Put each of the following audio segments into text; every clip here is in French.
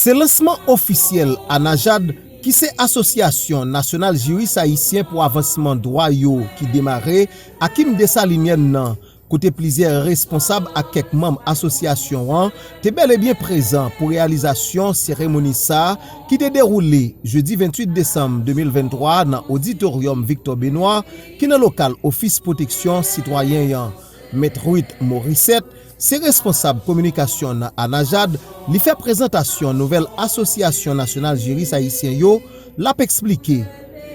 C'est lancement officiel à Najad qui c'est Association nationale juriste haïtien pour avancement droit yo qui démarrait à Kim Dessalinienne nan. Côté plusieurs responsables à quelques membres association te bel et bien présent pour réalisation cérémonie ça qui te déroulé jeudi 28 décembre 2023 dans auditorium Victor Benoît qui dans local office protection citoyen Maître Ruth Morissette, c'est responsable communication à Najad, li fait présentation nouvelle association nationale juriste haïtien yo, l'a expliqué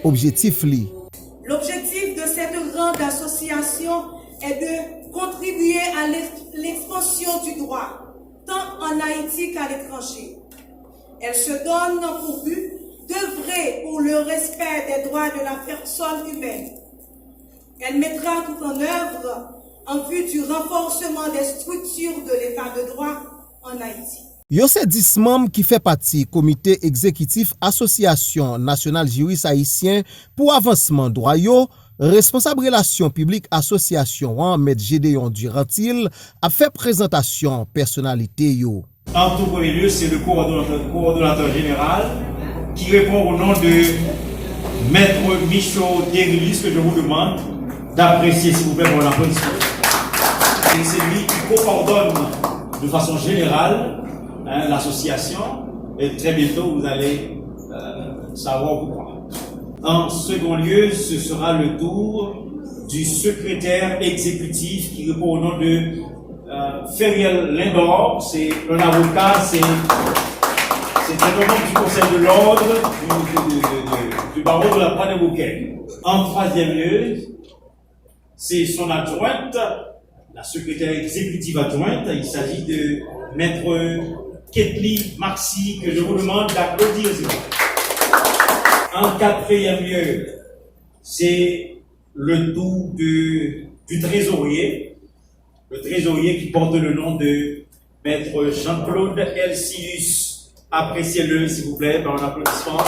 objectif li. L'objectif de cette grande association est de contribuer à l'expansion du droit, tant en Haïti qu'à l'étranger. Elle se donne pour but d'œuvrer pour le respect des droits de la personne humaine. Elle mettra tout en œuvre en vue du renforcement des structures de l'état de droit en Haïti. Yo c'est 10 membres qui fait partie comité exécutif Association nationale juriste haïtien pour avancement droit yo, responsable relations publiques association Maître Gédéon Durantil a fait présentation personnalité yo. En tout premier lieu, c'est le coordonnateur général qui répond au nom de Maître Michaud Derilis que je vous demande d'apprécier s'il vous plaît mon applaudissement. Et c'est lui qui coordonne de façon générale l'association et très bientôt vous allez savoir pourquoi. En second lieu, ce sera le tour du secrétaire exécutif qui répond au nom de Feriel Lindor. C'est un avocat, c'est un membre du conseil de l'ordre du barreau de la Croix-des-Bouquets. En troisième lieu, c'est son adjointe, la secrétaire exécutive adjointe. Il s'agit de Maître Ketli Maxi, que je vous demande d'applaudir. En quatrième lieu, c'est le tour du trésorier. Le trésorier qui porte le nom de Maître Jean-Claude Elsius. Appréciez-le, s'il vous plaît, par un applaudissement.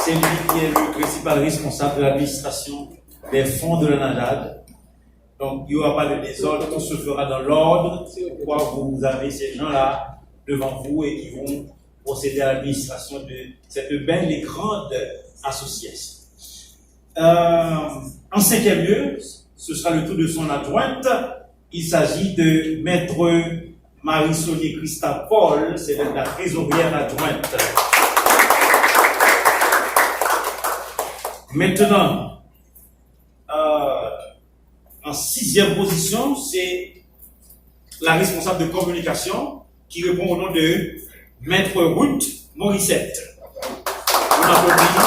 C'est lui qui est le principal responsable de l'administration des fonds de la Najad. Donc, il n'y aura pas de désordre, tout se fera dans l'ordre. Pourquoi vous avez ces gens-là devant vous et qui vont procéder à l'administration de cette belle et grande association. En cinquième lieu, ce sera le tour de son adjointe. Il s'agit de Maître Marie-Sonia Christa Paul, c'est la trésorière adjointe. Maintenant, en sixième position, c'est la responsable de communication qui répond au nom de Maître Ruth Morissette. On applaudit.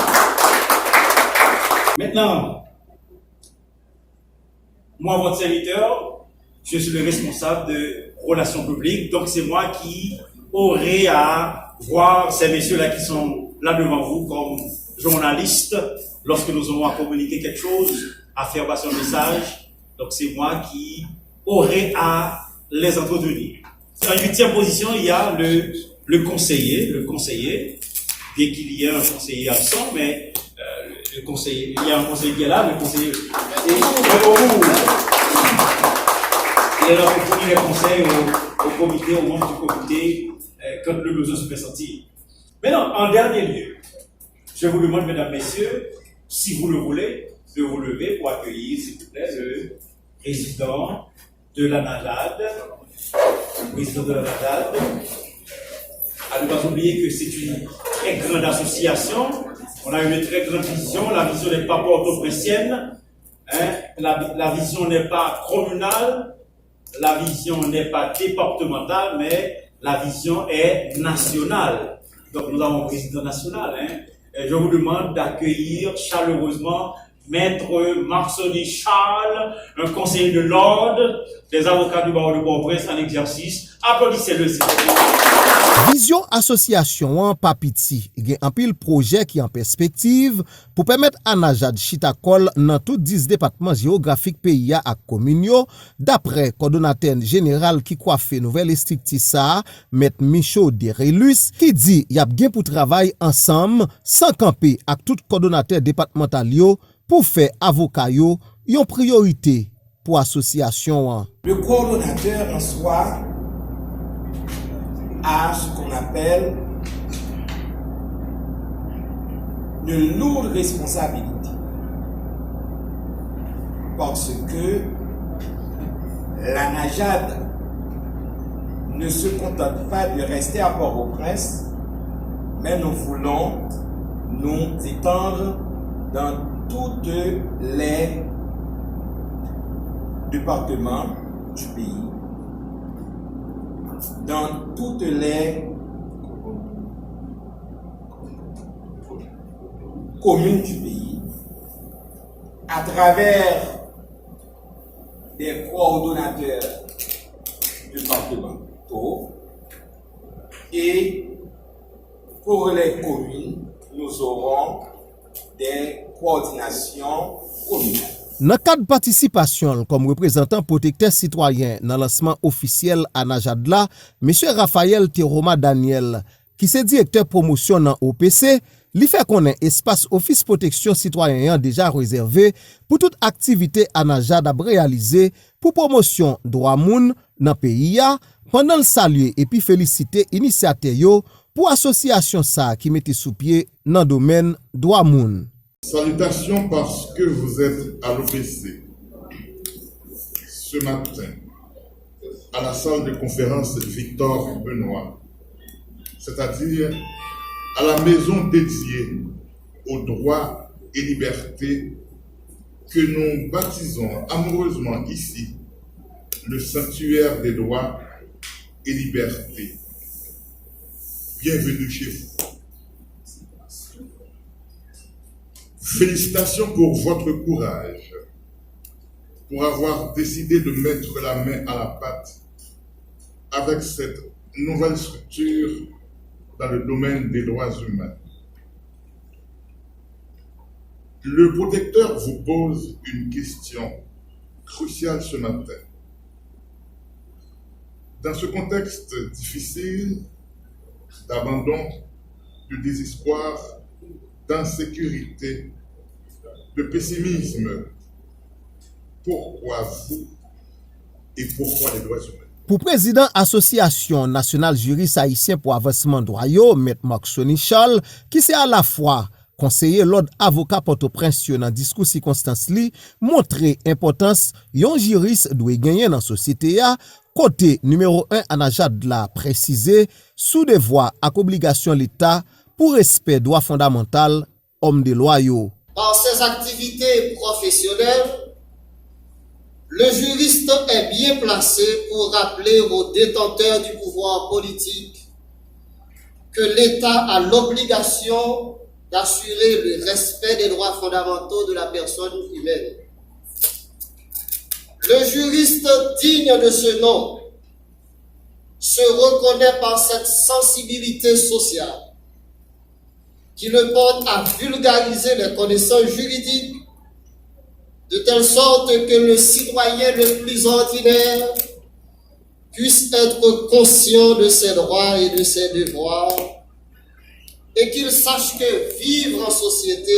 Maintenant, moi, votre serviteur, je suis le responsable de relations publiques, donc c'est moi qui aurai à voir ces messieurs-là qui sont là devant vous comme journalistes lorsque nous aurons à communiquer quelque chose, à faire passer un message. Donc c'est moi qui aurai à les entretenir. En huitième position, il y a le conseiller. Bien qu'il y ait un conseiller absent, mais le conseiller, il y a un conseiller qui est là, le conseiller il est là pour fournir les conseils au comité, aux membres du comité, quand le besoin se fait sentir. Maintenant, en dernier lieu, je vous demande, mesdames, messieurs, si vous le voulez, de vous lever pour accueillir, s'il vous plaît, le président de la Najad. À ne pas oublier que c'est une très grande association. On a une très grande vision. La vision n'est pas port-au-prinsienne. La vision n'est pas communale. La vision n'est pas départementale, mais la vision est nationale. Donc nous avons un président national. Et je vous demande d'accueillir chaleureusement Maître Marconi Charles, un conseiller de l'ordre des avocats du barreau de Port-au-Prince en exercice. Applaudissez-le, s'il vous plaît. Vision association en papiti, il y a un pile projet qui en perspective pour permettre à Najad Chitakol dans tout 10 départements géographiques pays à communio, d'après coordonnateur général qui coiffe nouvelle estrictissa, Maître Michaud Derilis, qui dit y a bien pour travailler ensemble sans camper avec tout coordonnateur départemental yo pour faire avocat yo une priorité pour association. Le coordonnateur en soi a ce qu'on appelle une lourde responsabilité. Parce que la NAJAD ne se contente pas de rester à Port-au-Prince, mais nous voulons nous étendre dans tous les départements du pays, dans toutes les communes du pays, à travers des coordonnateurs départementaux, et pour les communes, nous aurons des coordinations communales. Dans le cadre de participation comme représentant protecteur citoyen dans le lancement officiel à Najad la, M. Raphaël Teroma Daniel, qui est directeur promotion dans OPC, li fait connaître espace office protection citoyen déjà réservé pour toute activité à Najad à réaliser pour promotion droit moun dans pays ya, pendant le saluer et puis féliciter initiateur pour association ça qui mette sous pied dans le domaine droit moun. Salutations parce que vous êtes à l'OPC ce matin à la salle de conférence Victor Benoît, c'est-à-dire à la maison dédiée aux droits et libertés que nous baptisons amoureusement ici le sanctuaire des droits et libertés. Bienvenue chez vous. Félicitations pour votre courage, pour avoir décidé de mettre la main à la pâte avec cette nouvelle structure dans le domaine des droits humains. Le protecteur vous pose une question cruciale ce matin. Dans ce contexte difficile d'abandon, de désespoir, d'insécurité, de pessimisme, pourquoi vous et pourquoi les droits humains? Pour président Association nationale juriste haïtien pour avancement droit yo, M. Marc Sonichal, qui c'est à la fois conseiller l'ordre avocat Port-au-Prince dans discours circonstance li, montrer importance yon juriste doit gagner dans société ya, côté numéro 1 à Najad la préciser sous devoir ak obligation l'État pour respect droit fondamental homme de loi yo. Par ses activités professionnelles, le juriste est bien placé pour rappeler aux détenteurs du pouvoir politique que l'État a l'obligation d'assurer le respect des droits fondamentaux de la personne humaine. Le juriste digne de ce nom se reconnaît par cette sensibilité sociale qui le porte à vulgariser les connaissances juridiques de telle sorte que le citoyen le plus ordinaire puisse être conscient de ses droits et de ses devoirs et qu'il sache que vivre en société,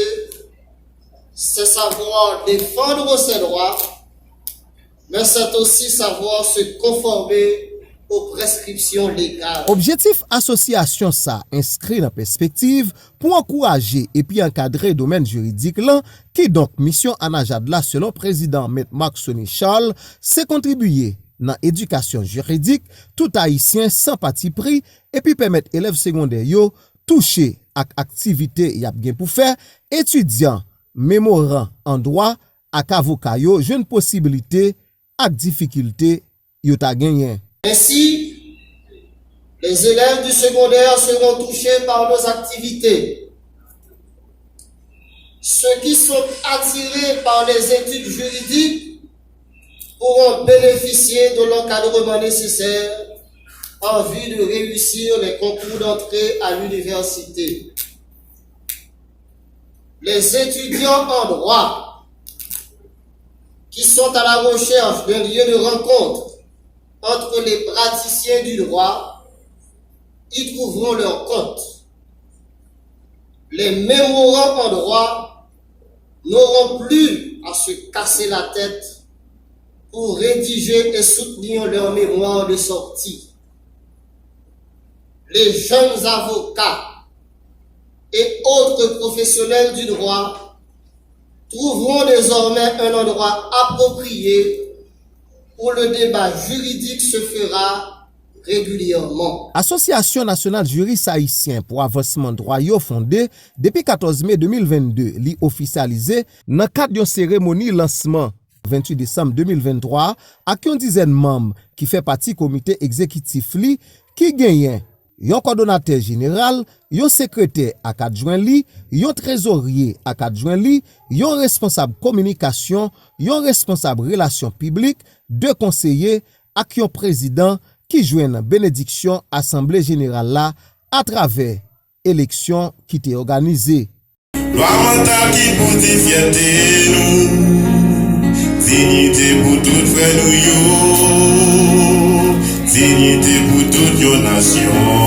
c'est savoir défendre ses droits, mais c'est aussi savoir se conformer aux prescriptions légales. Objectif association ça inscrit dans perspective pour encourager et puis encadrer le domaine juridique là, qui donc mission à Najad là selon président M. Marc Sonichal, c'est contribuer dans l'éducation juridique tout haïtien sans parti pris et puis permettre élèves secondaires yo toucher à activité y a bien pour faire étudiants mémorant en droit ak avocat yo jeune possibilité ak difficulté yo ta gagné. Ainsi, les élèves du secondaire seront touchés par nos activités. Ceux qui sont attirés par les études juridiques pourront bénéficier de l'encadrement nécessaire en vue de réussir les concours d'entrée à l'université. Les étudiants en droit qui sont à la recherche d'un lieu de rencontre entre les praticiens du droit, y trouveront leur compte. Les mémorants en droit n'auront plus à se casser la tête pour rédiger et soutenir leur mémoire de sortie. les jeunes avocats et autres professionnels du droit trouveront désormais un endroit approprié où le débat juridique se fera régulièrement. Association nationale juriste haïtien pour avancement droit yo fondé depuis 14 mai 2022, li officialisé dans cadre d'une cérémonie lancement 28 décembre 2023 avec une dizaine de membres qui fait partie comité exécutif li qui gagne yon coordonnateur général, yon secrétaire ak adjoint li, yon trésorier ak adjoint li, yon responsable communication, yon responsable relations publiques, deux conseillers ak yon président qui joignent bénédiction assemblée générale là à travers élection qui était organisée. Loi qui pour fierté nous, dignité pour toute frère nous yo, dignité pour toute nation.